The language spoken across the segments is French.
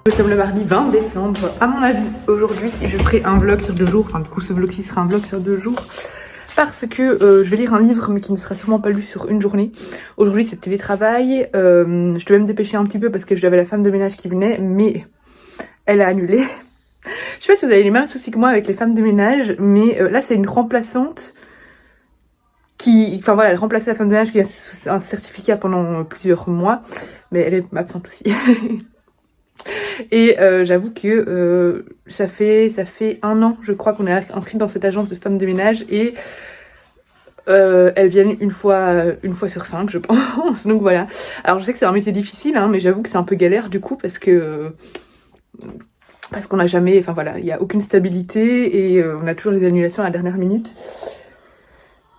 Nous sommes le mardi 20 décembre. À mon avis, aujourd'hui, je ferai un vlog sur 2 jours. Enfin, du coup, ce vlog-ci sera un vlog sur 2 jours. Parce que je vais lire un livre, mais qui ne sera sûrement pas lu sur une journée. Aujourd'hui, c'est télétravail. Je devais me dépêcher un petit peu parce que j'avais la femme de ménage qui venait, mais elle a annulé. Je sais pas si vous avez les mêmes soucis que moi avec les femmes de ménage, mais là, c'est une remplaçante qui... Enfin voilà, elle remplaçait la femme de ménage qui a un certificat pendant plusieurs mois, mais elle est absente aussi. Et j'avoue que ça fait 1 an, je crois, qu'on est inscrit dans cette agence de femmes de ménage et elles viennent une fois sur 5, je pense. Donc voilà. Alors je sais que c'est un métier difficile, hein, mais j'avoue que c'est un peu galère du coup parce qu'on n'a jamais, enfin voilà, il n'y a aucune stabilité et on a toujours les annulations à la dernière minute.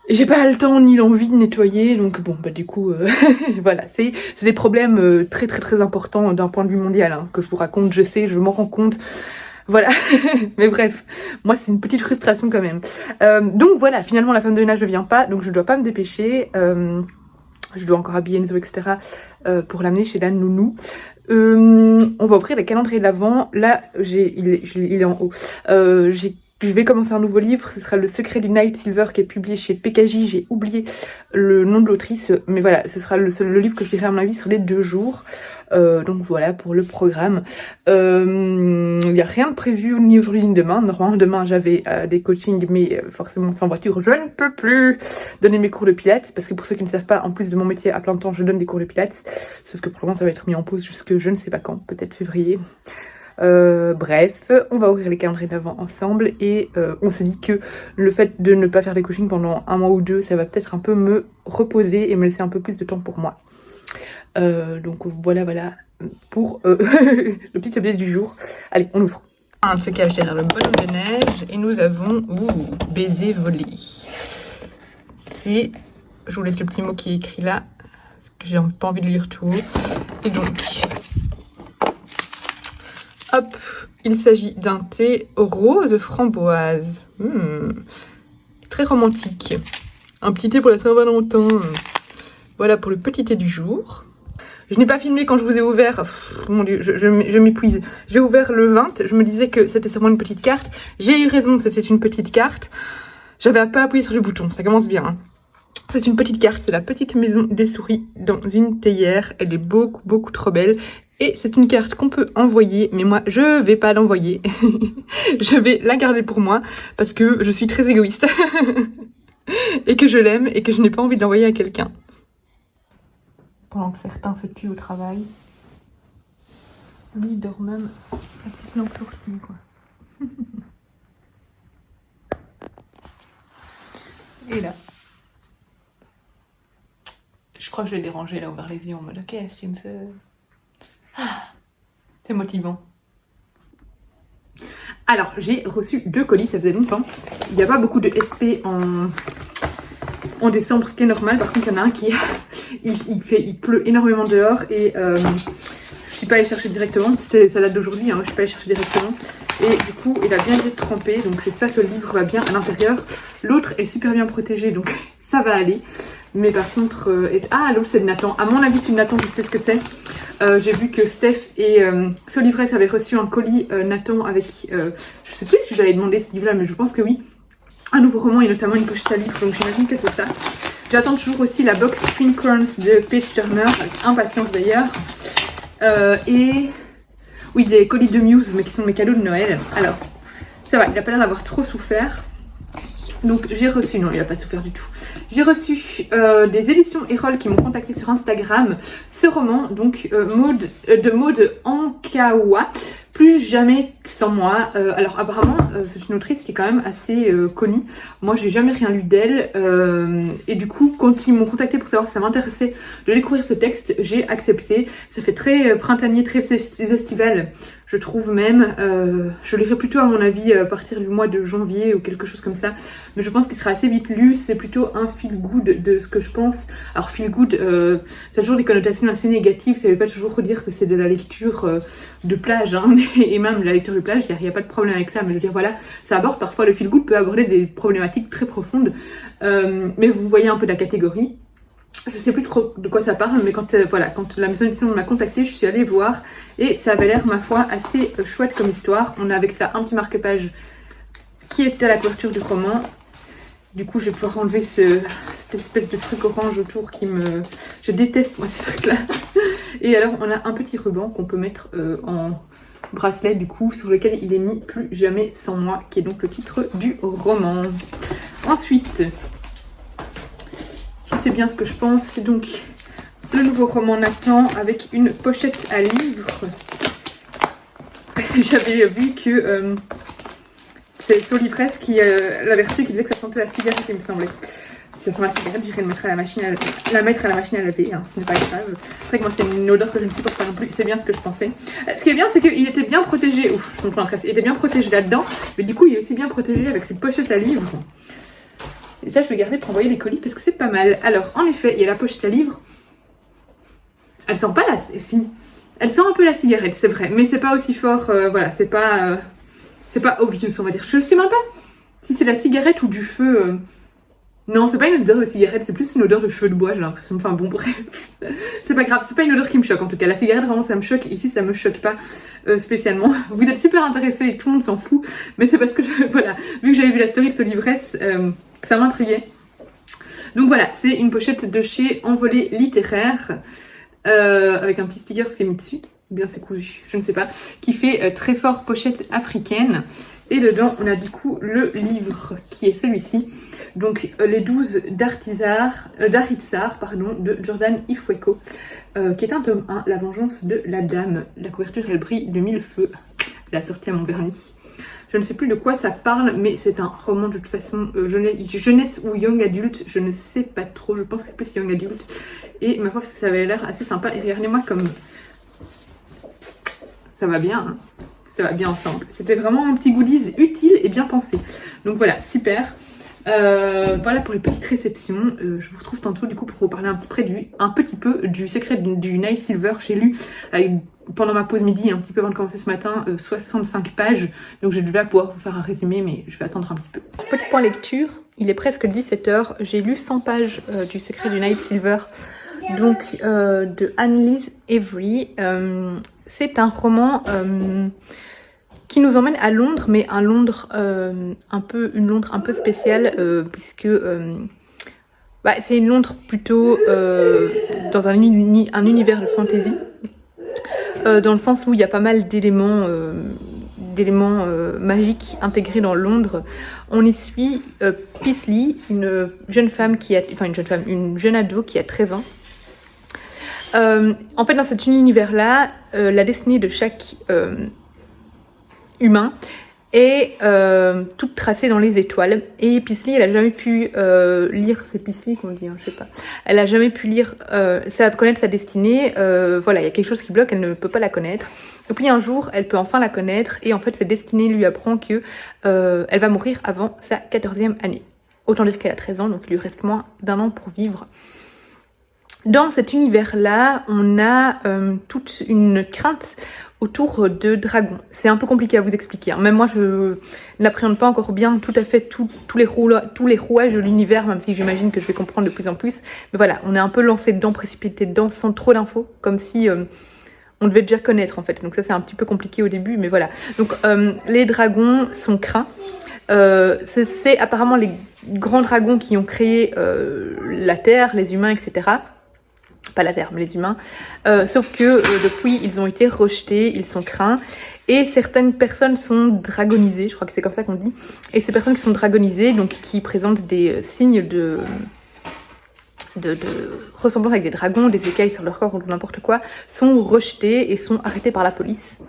Et j'ai pas le temps ni l'envie de nettoyer, donc bon, bah du coup, voilà, c'est des problèmes très importants d'un point de vue mondial, hein, que je vous raconte, je sais, je m'en rends compte, voilà. Mais bref, moi c'est une petite frustration quand même. Donc voilà, finalement la femme de ménage ne vient pas, donc je dois pas me dépêcher, je dois encore habiller Enzo, etc. Pour l'amener chez la nounou. On va ouvrir les calendriers de l'Avent, là, il est en haut, je vais commencer un nouveau livre, ce sera Le Secret du Night Silver qui est publié chez PKJ, j'ai oublié le nom de l'autrice, mais voilà, ce sera le livre que je lirai à mon avis sur les 2 jours. Donc voilà pour le programme. Il n'y a rien de prévu ni aujourd'hui ni demain. Normalement demain j'avais des coachings, mais forcément sans voiture, je ne peux plus donner mes cours de pilates, parce que pour ceux qui ne savent pas, en plus de mon métier à plein temps, je donne des cours de pilates, sauf que pour le moment ça va être mis en pause jusque je ne sais pas quand, peut-être février. Bref, on va ouvrir les calendriers d'Avent ensemble et on se dit que le fait de ne pas faire des coachings pendant 1 mois ou 2, ça va peut-être un peu me reposer et me laisser un peu plus de temps pour moi. Donc voilà pour le petit objet du jour. Allez, on ouvre. Un se cache derrière le bonhomme de neige et nous avons baiser volé. C'est, je vous laisse le petit mot qui est écrit là parce que j'ai pas envie de lire tout haut. Et donc hop, il s'agit d'un thé rose framboise. Très romantique. Un petit thé pour la Saint-Valentin. Voilà pour le petit thé du jour. Je n'ai pas filmé quand je vous ai ouvert. Mon dieu, je m'épuise. J'ai ouvert le 20. Je me disais que c'était sûrement une petite carte. J'ai eu raison, c'était une petite carte. J'avais pas appuyé sur le bouton. Ça commence bien. Hein. C'est une petite carte. C'est la petite maison des souris dans une théière. Elle est beaucoup trop belle. Et c'est une carte qu'on peut envoyer, mais moi je vais pas l'envoyer. Je vais la garder pour moi parce que je suis très égoïste et que je l'aime et que je n'ai pas envie de l'envoyer à quelqu'un. Pendant que certains se tuent au travail, lui il dort même la petite lampe sortie quoi. Et là, je crois que je vais déranger là, ouvert les yeux en mode ok, qu'est-ce que tu me fais? C'est motivant. Alors, j'ai reçu 2 colis, ça faisait longtemps. Il n'y a pas beaucoup de SP en décembre, ce qui est normal. Par contre, il y en a un qui il pleut énormément dehors et je suis pas allée chercher directement. Ça date d'aujourd'hui, hein, je suis pas allée chercher directement. Et du coup, il a bien été trempé, donc j'espère que le livre va bien à l'intérieur. L'autre est super bien protégé, donc ça va aller. Mais par contre, l'autre c'est de Nathan. À mon avis, c'est de Nathan, je sais ce que c'est. J'ai vu que Steph et Solivresse avaient reçu un colis Nathan avec, je sais plus si j'avais demandé ce livre-là, mais je pense que oui. Un nouveau roman et notamment une pochette à livres, donc j'imagine que c'est ça. J'attends toujours aussi la box Twin Crowns de Page Turner, avec impatience d'ailleurs. Et oui, des colis de Muse, mais qui sont mes cadeaux de Noël. Alors, ça va, il a pas l'air d'avoir trop souffert. Donc j'ai reçu, non il a pas souffert du tout, j'ai reçu des éditions Erol qui m'ont contacté sur Instagram, ce roman donc de Maud Ankawa, Plus jamais sans moi. Alors apparemment c'est une autrice qui est quand même assez connue, moi j'ai jamais rien lu d'elle et du coup quand ils m'ont contacté pour savoir si ça m'intéressait de découvrir ce texte, j'ai accepté. Ça fait très printanier, très estival. Je trouve même, je lirai plutôt à mon avis à partir du mois de janvier ou quelque chose comme ça. Mais je pense qu'il sera assez vite lu, c'est plutôt un feel good de ce que je pense. Alors feel good, ça a toujours des connotations assez négatives, ça veut pas toujours dire que c'est de la lecture de plage, hein, et même la lecture de plage, il n'y a pas de problème avec ça. Mais je veux dire voilà, ça aborde parfois, le feel good peut aborder des problématiques très profondes. Mais vous voyez un peu la catégorie. Je sais plus trop de quoi ça parle, mais quand, voilà, quand la maison d'édition m'a contactée, je suis allée voir et ça avait l'air, ma foi, assez chouette comme histoire. On a avec ça un petit marque-page qui était à la couverture du roman. Du coup, je vais pouvoir enlever cette espèce de truc orange autour qui me... Je déteste, moi, ces trucs-là. Et alors, on a un petit ruban qu'on peut mettre en bracelet, du coup, sur lequel il est mis Plus jamais sans moi, qui est donc le titre du roman. Ensuite, si c'est bien ce que je pense, c'est donc le nouveau roman Nathan avec une pochette à livre. J'avais vu que... c'est Solipress qui l'avait reçu, qui disait que ça sentait la cigarette, il me semblait. Si ça sent la cigarette, j'irai le mettre à la machine à laver, hein, ce n'est pas grave. C'est vrai que moi c'est une odeur que je ne supporte pas non plus, c'est bien ce que je pensais. Ce qui est bien, c'est qu'il était bien protégé, ouf, je comprends presque, il était bien protégé là-dedans, mais du coup il est aussi bien protégé avec cette pochette à livre. Et ça je vais garder pour envoyer les colis parce que c'est pas mal. Alors en effet, il y a la pochette à livre. Elle sent pas la... si. Elle sent un peu la cigarette, c'est vrai, mais c'est pas aussi fort, voilà, c'est pas obvious, on va dire. Je sais même pas si c'est la cigarette ou du feu. Non, c'est pas une odeur de cigarette, c'est plus une odeur de feu de bois, j'ai l'impression. Enfin bon, bref. C'est pas grave, c'est pas une odeur qui me choque en tout cas. La cigarette, vraiment, ça me choque. Ici, ça me choque pas spécialement. Vous êtes super intéressés et tout le monde s'en fout. Mais c'est parce que, voilà, vu que j'avais vu la story de Solipress, ça m'intriguait. Donc voilà, c'est une pochette de chez Envolée Littéraire. Avec un petit sticker qui est mis dessus. Ou bien c'est cousu, je ne sais pas. Qui fait très fort pochette africaine. Et dedans, on a du coup le livre qui est celui-ci. Donc les 12 d'Aritsar, de Jordan Ifueko, qui est un tome 1, La vengeance de la dame. La couverture, elle brille de mille feux. Elle a sorti à mon vernis. Je ne sais plus de quoi ça parle, mais c'est un roman de toute façon jeunesse ou young adulte, je ne sais pas trop, je pense que c'est plus young adulte. Et ma foi, ça avait l'air assez sympa. Et regardez-moi comme... ça va bien, hein, ça va bien ensemble. C'était vraiment un petit goodies utile et bien pensé. Donc voilà, super. Voilà pour les petites réceptions. Je vous retrouve tantôt du coup pour vous parler un petit peu du secret du Night Silver. J'ai lu pendant ma pause midi, un petit peu avant de commencer ce matin, 65 pages. Donc je vais pouvoir vous faire un résumé, mais je vais attendre un petit peu. Petit point lecture, il est presque 17h. J'ai lu 100 pages du secret du Night Silver, donc de Annelise Avery. C'est un roman qui nous emmène à Londres, mais à Londres une Londres un peu spéciale, puisque c'est une Londres plutôt dans un univers de fantasy, dans le sens où il y a pas mal d'éléments magiques intégrés dans Londres. On y suit Paisley, une jeune ado qui a 13 ans. En fait, dans cet univers-là, la destinée de chaque humain est toute tracée dans les étoiles. Et Paisley, elle a jamais pu lire, c'est Paisley qu'on dit, hein, je sais pas. Elle a jamais pu lire, connaître sa destinée. Voilà, il y a quelque chose qui bloque, elle ne peut pas la connaître. Et puis un jour, elle peut enfin la connaître. Et en fait, cette destinée lui apprend que elle va mourir avant sa 14e année. Autant dire qu'elle a 13 ans, donc il lui reste moins d'1 an pour vivre. Dans cet univers-là, on a toute une crainte autour de dragons. C'est un peu compliqué à vous expliquer, hein. Même moi, je n'appréhende pas encore bien tout à fait tous les rouages de l'univers, même si j'imagine que je vais comprendre de plus en plus. Mais voilà, on est un peu lancé dedans, précipité dedans, sans trop d'infos, comme si on devait déjà connaître en fait. Donc ça, c'est un petit peu compliqué au début, mais voilà. Donc les dragons sont craints. C'est apparemment les grands dragons qui ont créé la Terre, les humains, etc. Pas la Terre, mais les humains. Sauf que depuis, ils ont été rejetés, ils sont craints. Et certaines personnes sont dragonisées, je crois que c'est comme ça qu'on dit. Et ces personnes qui sont dragonisées, donc qui présentent des signes de ressemblance avec des dragons, des écailles sur leur corps ou n'importe quoi, sont rejetées et sont arrêtées par la police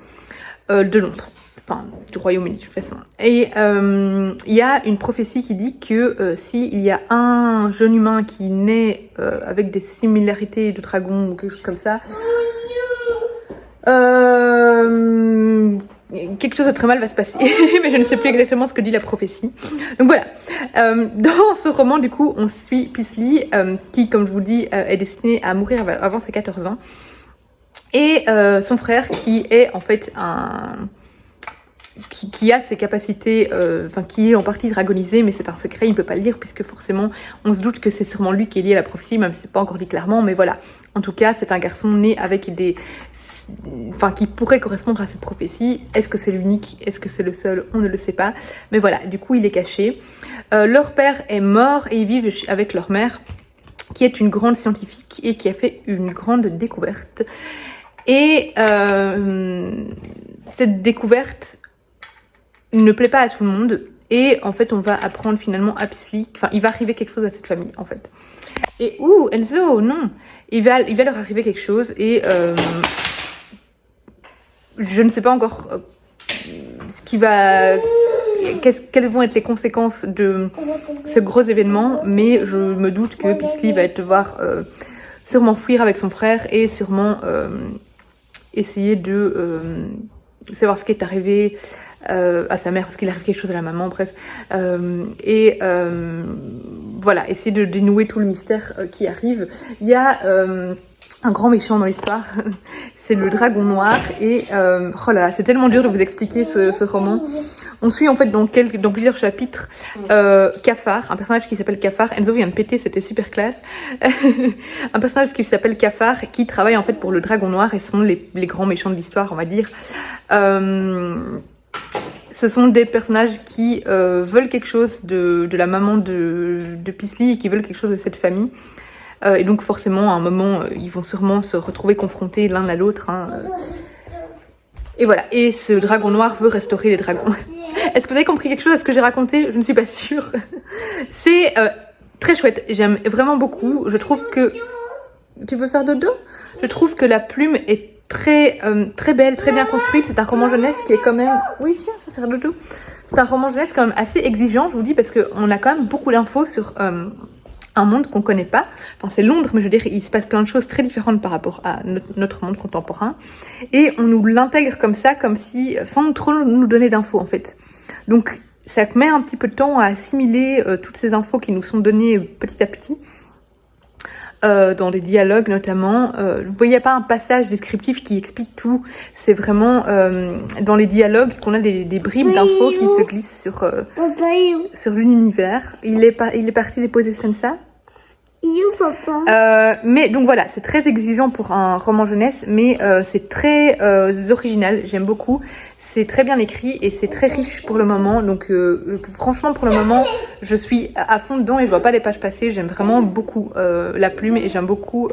de Londres. Enfin, du Royaume-Uni de toute façon. Et il y a une prophétie qui dit que s'il y a un jeune humain qui naît avec des similarités de dragon ou quelque chose comme ça, quelque chose de très mal va se passer. Mais je ne sais plus exactement ce que dit la prophétie. Donc voilà. Dans ce roman, du coup, on suit Paisley, qui, comme je vous dis, est destinée à mourir avant ses 14 ans. Et son frère, qui est en fait qui a ses capacités, enfin qui est en partie dragonisé, mais c'est un secret, il ne peut pas le dire puisque forcément on se doute que c'est sûrement lui qui est lié à la prophétie, même si c'est pas encore dit clairement, mais voilà. En tout cas, c'est un garçon né avec des... Enfin, qui pourrait correspondre à cette prophétie. Est-ce que c'est l'unique? Est-ce que c'est le seul? On ne le sait pas. Mais voilà, du coup, il est caché. Leur père est mort et ils vivent avec leur mère, qui est une grande scientifique et qui a fait une grande découverte. Et cette découverte ne plaît pas à tout le monde. Et en fait, on va apprendre finalement à Paisley, enfin, il va arriver quelque chose à cette famille, en fait. Et Enzo, non, il va leur arriver quelque chose et je ne sais pas encore quelles vont être les conséquences de ce gros événement, mais je me doute que Paisley va devoir sûrement fuir avec son frère et sûrement essayer de savoir ce qui est arrivé à sa mère, parce qu'il arrive quelque chose à la maman, bref. Voilà, essayer de dénouer tout le mystère qui arrive. Il y a un grand méchant dans l'histoire, c'est le dragon noir, et oh là, c'est tellement dur de vous expliquer ce roman. On suit en fait dans plusieurs chapitres Cafard, un personnage qui s'appelle Cafard. Enzo vient de péter, c'était super classe. Un personnage qui s'appelle Cafard, qui travaille en fait pour le dragon noir, et ce sont les grands méchants de l'histoire, on va dire. Ce sont des personnages qui veulent quelque chose de la maman de Paisley et qui veulent quelque chose de cette famille. Et donc forcément, à un moment, ils vont sûrement se retrouver confrontés l'un à l'autre. Hein. Et voilà, et ce dragon noir veut restaurer les dragons. Est-ce que vous avez compris quelque chose à ce que j'ai raconté? Je ne suis pas sûre. C'est très chouette, j'aime vraiment beaucoup. Je trouve que... Tu veux faire dodo? Je trouve que la plume est très belle, très bien construite. C'est un roman jeunesse qui est quand même... Oui, tiens, je vais faire dodo. C'est un roman jeunesse quand même assez exigeant, je vous dis, parce qu'on a quand même beaucoup d'infos sur... un monde qu'on connaît pas, enfin c'est Londres, mais je veux dire, il se passe plein de choses très différentes par rapport à notre monde contemporain, et on nous l'intègre comme ça, comme si, sans trop nous donner d'infos en fait. Donc ça met un petit peu de temps à assimiler toutes ces infos qui nous sont données petit à petit, dans des dialogues notamment. Vous voyez, il n'y a pas un passage descriptif qui explique tout, c'est vraiment dans les dialogues qu'on a des bribes d'infos qui se glissent sur l'univers. Il est parti déposer Sansa. Mais donc voilà, c'est très exigeant pour un roman jeunesse, mais c'est très original, j'aime beaucoup. C'est très bien écrit et c'est très riche pour le moment. Donc franchement, pour le moment, je suis à fond dedans et je vois pas les pages passer. J'aime vraiment beaucoup la plume et j'aime beaucoup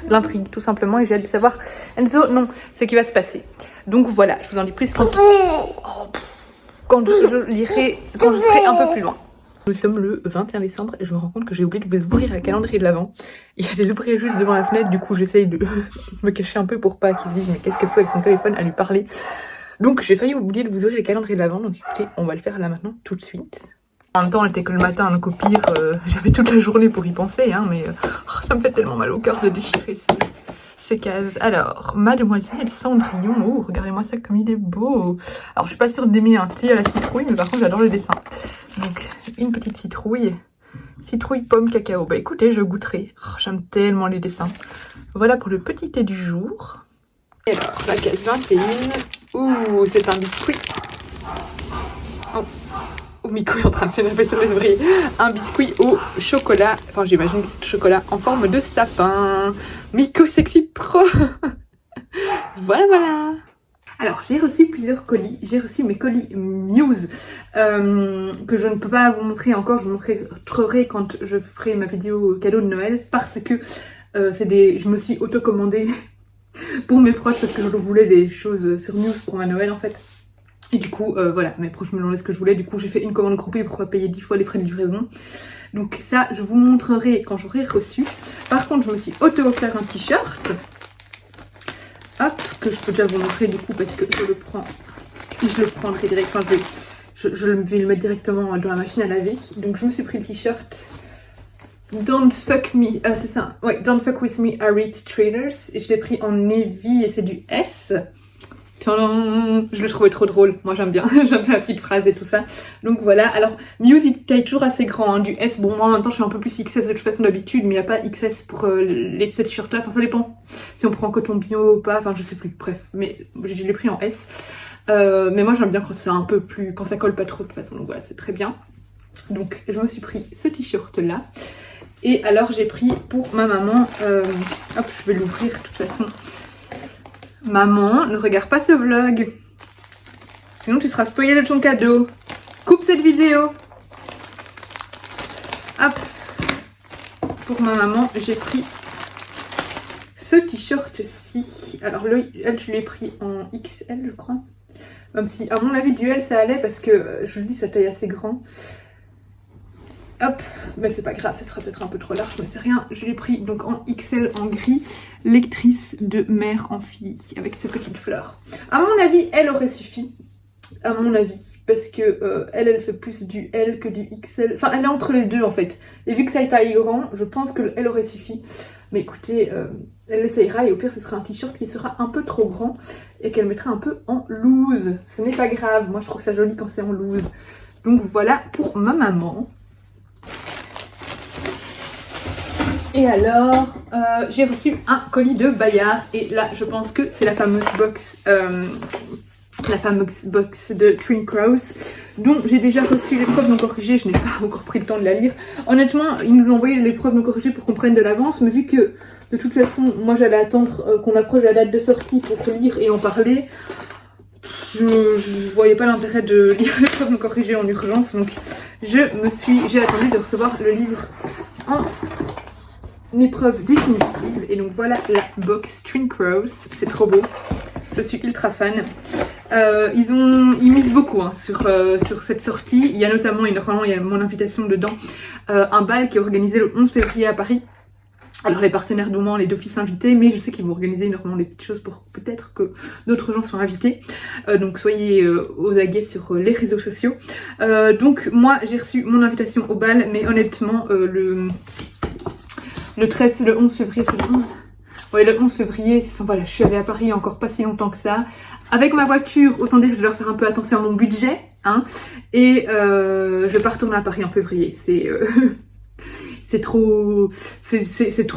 l'intrigue, tout simplement. Et j'ai hâte de savoir, Enzo, non, ce qui va se passer. Donc voilà, je vous en dis plus quand je lirai, quand je serai un peu plus loin. Nous sommes le 21 décembre et je me rends compte que j'ai oublié de vous ouvrir le calendrier de l'Avent. Il y a des ouvriers juste devant la fenêtre, du coup j'essaye de me cacher un peu pour pas qu'ils se disent mais qu'est-ce qu'elle fait avec son téléphone à lui parler. Donc j'ai failli oublier de vous ouvrir le calendrier de l'Avent, donc écoutez, on va le faire là maintenant tout de suite. En même temps, elle était que le matin, donc au pire, j'avais toute la journée pour y penser, hein, mais ça me fait tellement mal au cœur de déchirer ces cases. Alors, Mademoiselle Cendrillon, oh, regardez-moi ça comme il est beau. Alors, je suis pas sûre d'aimer un thé à la citrouille, mais par contre, j'adore le dessin. Donc, une petite citrouille. Citrouille, pomme, cacao. Bah écoutez, je goûterai. Oh, j'aime tellement les dessins. Voilà pour le petit thé du jour. Et alors, la case 21. Ouh, c'est un biscuit. Oh, Miko est en train de s'énerver sur les ouvriers. Un biscuit au chocolat. Enfin, j'imagine que c'est du chocolat en forme de sapin. Miko s'excite trop. Voilà. Alors, j'ai reçu plusieurs colis. J'ai reçu mes colis Muse que je ne peux pas vous montrer encore. Je vous montrerai quand je ferai ma vidéo cadeau de Noël parce que je me suis auto-commandée pour mes proches parce que je voulais des choses sur Muse pour ma Noël en fait. Et du coup, voilà, mes proches me demandaient ce que je voulais. Du coup, j'ai fait une commande groupée pour pas payer 10 fois les frais de livraison. Donc ça, je vous montrerai quand j'aurai reçu. Par contre, je me suis auto-offert un t-shirt. Hop, que je peux déjà vous montrer du coup parce que je le prendrai direct. Enfin, je vais le mettre directement dans la machine à laver. Donc je me suis pris le t-shirt Don't Fuck Me, c'est ça, ouais, Don't Fuck With Me, I Read Trainers. Et je l'ai pris en navy et c'est du S. Tadam, je le trouvais trop drôle, moi j'aime bien la petite phrase et tout ça. Donc voilà, alors Muse il taille toujours assez grand, hein, du S, bon moi en même temps je suis un peu plus XS de toute façon d'habitude, mais il n'y a pas XS pour ces t-shirts là, enfin ça dépend si on prend coton bio ou pas, enfin je sais plus, bref, mais je l'ai pris en S. Mais moi j'aime bien quand c'est un peu plus, quand ça colle pas trop de toute façon, donc voilà, c'est très bien. Donc je me suis pris ce t-shirt là. Et alors j'ai pris pour ma maman, hop je vais l'ouvrir de toute façon. Maman, ne regarde pas ce vlog, sinon tu seras spoilée de ton cadeau. Coupe cette vidéo. Hop, pour ma maman j'ai pris ce t-shirt-ci. Alors elle je l'ai pris en XL je crois. Même si à mon avis du L ça allait parce que je vous le dis, sa taille assez grand. Hop, mais c'est pas grave, ce sera peut-être un peu trop large, mais c'est rien. Je l'ai pris donc en XL en gris, lectrice de mère en fille, avec ces petites fleurs. À mon avis, elle aurait suffi, à mon avis, parce que elle fait plus du L que du XL. Enfin, elle est entre les deux en fait. Et vu que ça est taille grand, je pense que elle aurait suffi. Mais écoutez, elle essayera et au pire ce sera un t-shirt qui sera un peu trop grand et qu'elle mettra un peu en loose. Ce n'est pas grave, moi je trouve ça joli quand c'est en loose. Donc voilà pour ma maman. Et alors, j'ai reçu un colis de Bayard et là je pense que c'est la fameuse box de Twin Crows. Donc j'ai déjà reçu l'épreuve non corrigée, je n'ai pas encore pris le temps de la lire. Honnêtement, ils nous ont envoyé l'épreuve non corrigée pour qu'on prenne de l'avance, mais vu que de toute façon, moi j'allais attendre qu'on approche la date de sortie pour lire et en parler, je voyais pas l'intérêt de lire l'épreuve non corrigée en urgence, donc j'ai attendu de recevoir le livre en épreuve définitive. Et donc voilà la box Twin Crows, c'est trop beau, je suis ultra fan. Ils misent beaucoup hein, sur cette sortie. Il y a notamment, normalement il y a mon invitation dedans, un bal qui est organisé le 11 février à Paris. Alors les partenaires d'Oman, les 2 fils invités, mais je sais qu'ils vont organiser énormément des petites choses pour peut-être que d'autres gens soient invités. Donc soyez aux aguets sur les réseaux sociaux. Donc moi j'ai reçu mon invitation au bal, mais honnêtement le 11 février, c'est le 11 ? Ouais, le 11 février, enfin, voilà, je suis allée à Paris il y a encore pas si longtemps que ça. Avec ma voiture, autant dire que je dois faire un peu attention à mon budget. Hein, et je vais pas retourner à Paris en février. C'est trop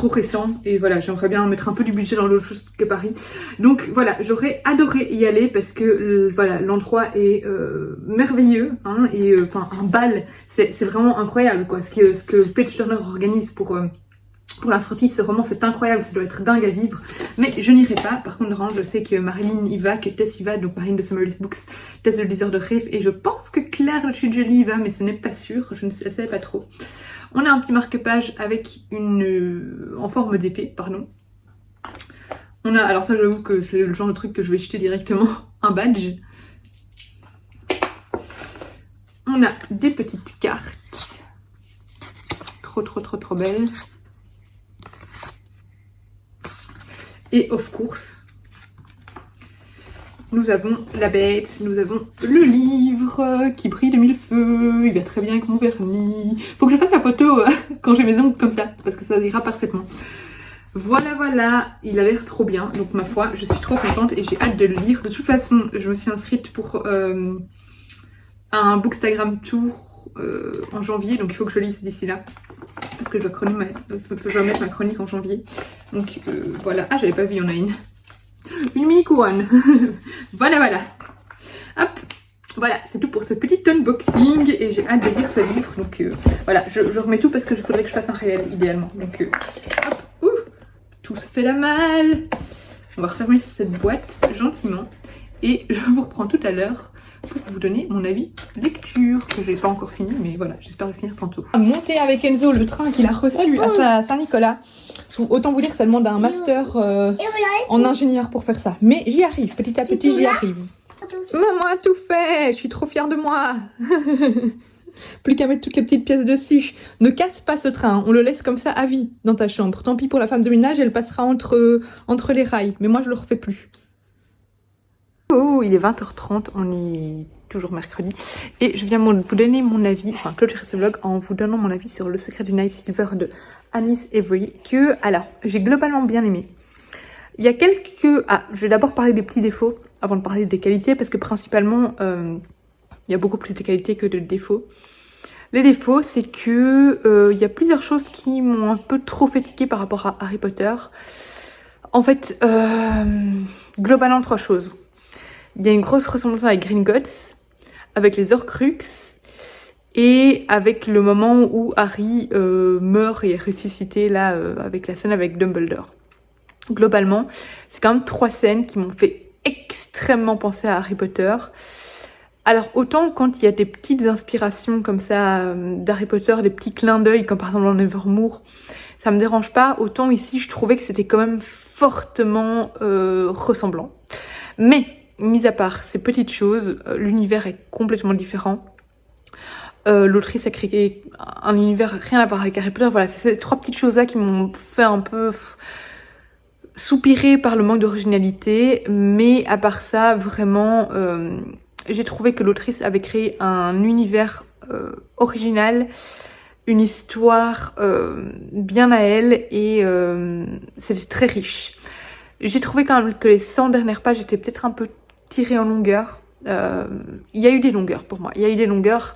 récent. Et voilà, j'aimerais bien mettre un peu du budget dans l'autre chose que Paris. Donc voilà, j'aurais adoré y aller parce que voilà, l'endroit est merveilleux. Hein, et enfin, un bal, c'est vraiment incroyable quoi. Ce que Page Turner organise pour la sortie, c'est incroyable, ça doit être dingue à vivre, mais je n'irai pas. Par contre, je sais que Marilyn y va, que Tess y va, donc Marilyn de Summerless Books, Tess de liseur de rêve, et je pense que Claire de Chute Jolie y va, mais ce n'est pas sûr, je ne sais pas trop. On a un petit marque-page avec en forme d'épée, pardon. On a, alors ça j'avoue que c'est le genre de truc que je vais jeter directement, un badge. On a des petites cartes, trop belles. Et of course, nous avons la bête, nous avons le livre qui brille de mille feux, il va très bien avec mon vernis. Faut que je fasse la photo quand j'ai mes ongles comme ça, parce que ça ira parfaitement. Voilà, il a l'air trop bien, donc ma foi, je suis trop contente et j'ai hâte de le lire. De toute façon, je me suis inscrite pour un Bookstagram Tour en janvier, donc il faut que je lise d'ici là. Parce que je dois mettre ma chronique en janvier. Donc voilà. Ah, j'avais pas vu, il y en a une mini couronne. voilà. Hop. Voilà, c'est tout pour ce petit unboxing. Et j'ai hâte de lire ce livre. Donc voilà, je remets tout parce que faudrait que je fasse un réel idéalement. Donc hop. Ouh, tout se fait la malle. On va refermer cette boîte gentiment. Et je vous reprends tout à l'heure pour vous donner mon avis lecture, que j'ai pas encore fini, mais voilà, j'espère le finir tantôt. Monter avec Enzo le train qu'il a reçu à Saint-Nicolas. Autant vous dire que ça demande un master en ingénieur pour faire ça. Mais j'y arrive, petit à petit j'y arrive. Maman a tout fait, je suis trop fière de moi. Plus qu'à mettre toutes les petites pièces dessus. Ne casse pas ce train, on le laisse comme ça à vie dans ta chambre. Tant pis pour la femme de ménage, elle passera entre les rails. Mais moi je le refais plus. Oh, il est 20h30, on est toujours mercredi. Et je viens vous donner mon avis, enfin clôturer ce vlog en vous donnant mon avis sur Le Secret du Night Silver de Anis Avery. Que, alors, j'ai globalement bien aimé. Il y a quelques... Ah, je vais d'abord parler des petits défauts avant de parler des qualités parce que principalement, il y a beaucoup plus de qualités que de défauts. Les défauts, c'est que il y a plusieurs choses qui m'ont un peu trop fatiguée par rapport à Harry Potter. En fait, globalement, 3 choses. Il y a une grosse ressemblance avec Gringotts, avec les Horcruxes, et avec le moment où Harry meurt et est ressuscité, là, avec la scène avec Dumbledore. Globalement, c'est quand même 3 scènes qui m'ont fait extrêmement penser à Harry Potter. Alors autant quand il y a des petites inspirations comme ça d'Harry Potter, des petits clins d'œil comme par exemple dans Nevermore, ça me dérange pas, autant ici je trouvais que c'était quand même fortement ressemblant. Mais, mis à part ces petites choses, l'univers est complètement différent. L'autrice a créé un univers rien à voir avec Harry Potter, voilà, c'est ces 3 petites choses là qui m'ont fait un peu soupirer par le manque d'originalité, mais à part ça, vraiment, j'ai trouvé que l'autrice avait créé un univers original, une histoire bien à elle, et c'était très riche. J'ai trouvé quand même que les 100 dernières pages étaient peut-être un peu tirées en longueur. Il y a eu des longueurs pour moi, il y a eu des longueurs.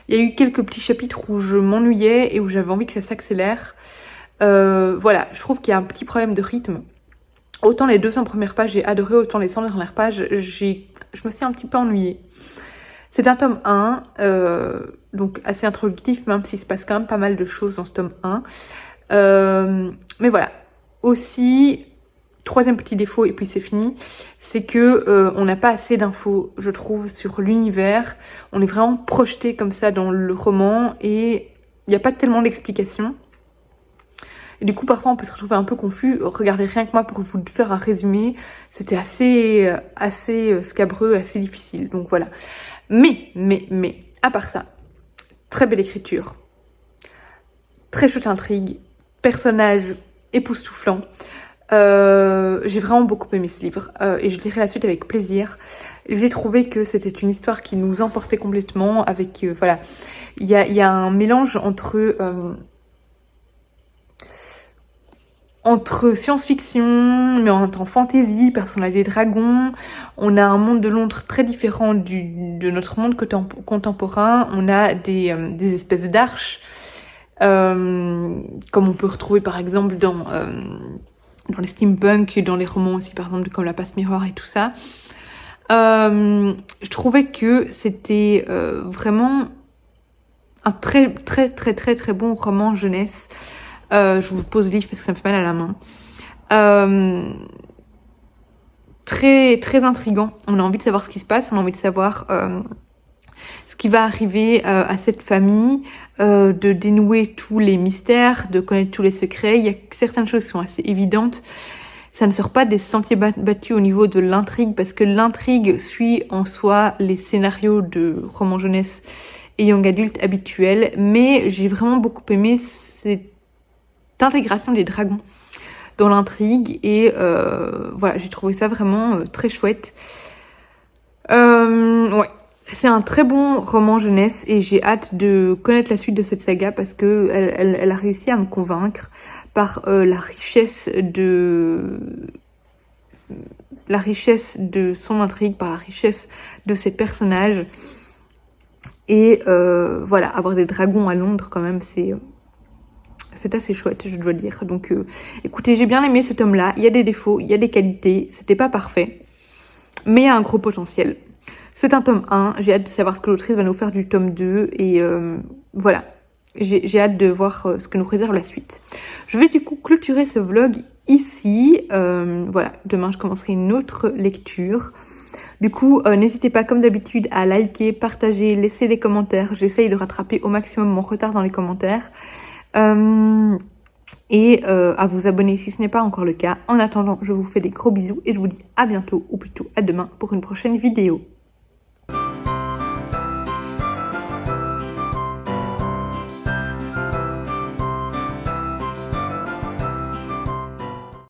Il y a eu quelques petits chapitres où je m'ennuyais et où j'avais envie que ça s'accélère. Voilà, je trouve qu'il y a un petit problème de rythme. Autant les 200 premières pages j'ai adoré, autant les 100 dernières pages, je me suis un petit peu ennuyée. C'est un tome 1, donc assez introductif, même s'il se passe quand même pas mal de choses dans ce tome 1. Mais voilà. Aussi, 3e petit défaut, et puis c'est fini, c'est que on n'a pas assez d'infos, je trouve, sur l'univers. On est vraiment projeté comme ça dans le roman, et il n'y a pas tellement d'explications. Et du coup, parfois, on peut se retrouver un peu confus. Regardez, rien que moi, pour vous faire un résumé, c'était assez scabreux, assez difficile. Donc voilà. Mais, à part ça, très belle écriture, très chouette intrigue, personnage époustouflant. J'ai vraiment beaucoup aimé ce livre et je lirai la suite avec plaisir. J'ai trouvé que c'était une histoire qui nous emportait complètement avec, voilà, il y a un mélange entre science-fiction, mais en même temps fantasy, parce qu'on a des dragons, on a un monde de Londres très différent de notre monde contemporain, on a des espèces d'arches, comme on peut retrouver par exemple dans les steampunk, dans les romans aussi par exemple comme La Passe Miroir et tout ça. Je trouvais que c'était vraiment un très bon roman jeunesse. Je vous pose le livre parce que ça me fait mal à la main. Très intriguant. On a envie de savoir ce qui se passe, on a envie de savoir ce qui va arriver à cette famille, de dénouer tous les mystères, de connaître tous les secrets. Il y a certaines choses qui sont assez évidentes. Ça ne sort pas des sentiers battus au niveau de l'intrigue, parce que l'intrigue suit en soi les scénarios de romans jeunesse et young adulte habituels, mais j'ai vraiment beaucoup aimé cette intégration des dragons dans l'intrigue, et voilà, j'ai trouvé ça vraiment très chouette. Ouais, c'est un très bon roman jeunesse et j'ai hâte de connaître la suite de cette saga, parce que elle a réussi à me convaincre par la richesse de son intrigue, par la richesse de ses personnages, et voilà, avoir des dragons à Londres quand même, c'est assez chouette, je dois dire. Donc écoutez, j'ai bien aimé ce tome-là. Il y a des défauts, il y a des qualités, c'était pas parfait, mais il y a un gros potentiel. C'est un tome 1, j'ai hâte de savoir ce que l'autrice va nous faire du tome 2, et voilà, j'ai hâte de voir ce que nous réserve la suite. Je vais du coup clôturer ce vlog ici. Voilà, demain je commencerai une autre lecture. Du coup, n'hésitez pas comme d'habitude à liker, partager, laisser des commentaires. J'essaye de rattraper au maximum mon retard dans les commentaires. Et à vous abonner si ce n'est pas encore le cas. En attendant, je vous fais des gros bisous et je vous dis à bientôt, ou plutôt à demain pour une prochaine vidéo.